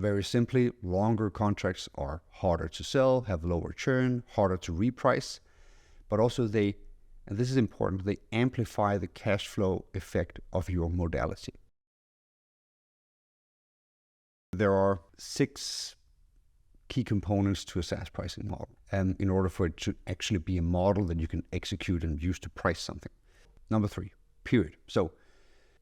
very simply, longer contracts are harder to sell, have lower churn, harder to reprice, but also they, and this is important, they amplify the cash flow effect of your modality. There are 6 key components to a SaaS pricing model, and in order for it to actually be a model that you can execute and use to price something. Number 3, period. So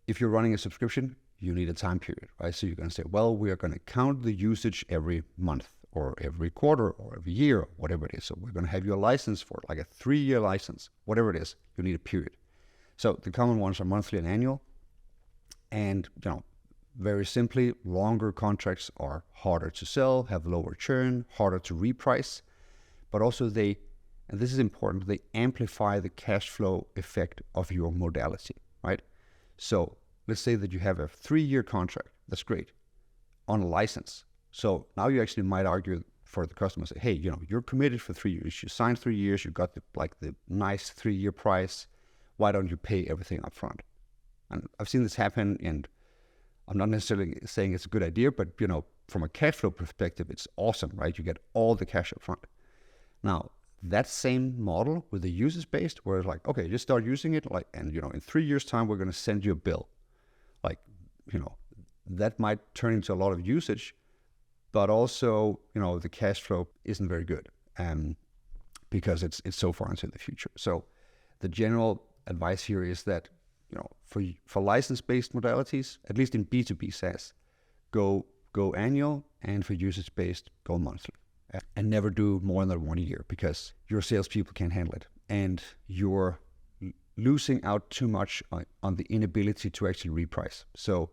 if you're running a subscription, you need a time period, right? So you're going to say, well, we are going to count the usage every month or every quarter or every year, or whatever it is. So we're going to have your license for like a 3-year license, whatever it is, you need a period. So the common ones are monthly and annual. And, very simply, longer contracts are harder to sell, have lower churn, harder to reprice, but also they, and this is important, they amplify the cash flow effect of your modality, right? So let's say that you have a 3-year contract. That's great on a license. So now you actually might argue for the customer, say, hey, you're committed for 3 years. You signed 3 years. You got the nice 3-year price. Why don't you pay everything up front? And I've seen this happen, and I'm not necessarily saying it's a good idea, but from a cash flow perspective, it's awesome, right? You get all the cash up front. Now, that same model with the usage-based, where it's like, okay, just start using it, and in 3 years' time, we're going to send you a bill. That might turn into a lot of usage, but also, the cash flow isn't very good, because it's so far into the future. So the general advice here is that, for license-based modalities, at least in B2B SaaS, go annual, and for usage-based, go monthly. And never do more than 1 year, because your salespeople can't handle it. And you're losing out too much on the inability to actually reprice. So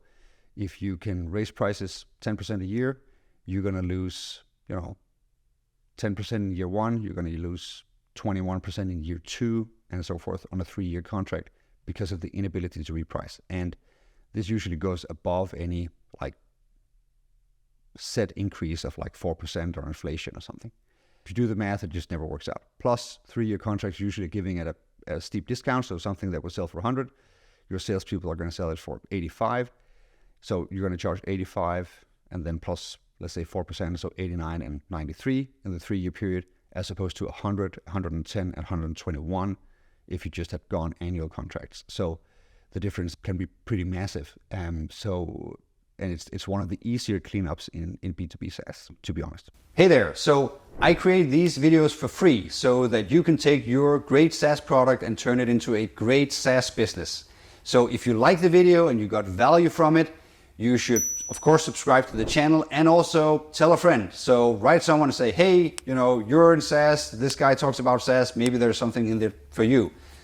if you can raise prices 10% a year, you're going to lose, 10% in year 1, you're going to lose 21% in year 2, and so forth on a 3-year contract, because of the inability to reprice. And this usually goes above any set increase of 4% or inflation or something. If you do the math, it just never works out. Plus, 3-year contracts usually giving at a steep discount, so something that will sell for 100, your salespeople are going to sell it for 85. So you're going to charge 85, and then plus, let's say 4%, so 89 and 93 in the 3-year period, as opposed to 100, 110, and 121 if you just had gone annual contracts. So the difference can be pretty massive. And it's one of the easier cleanups in B2B SaaS, to be honest. Hey there. So I create these videos for free so that you can take your great SaaS product and turn it into a great SaaS business. So if you like the video and you got value from it, you should, of course, subscribe to the channel and also tell a friend. So write someone and say, hey, you're in SaaS, this guy talks about SaaS, maybe there's something in there for you.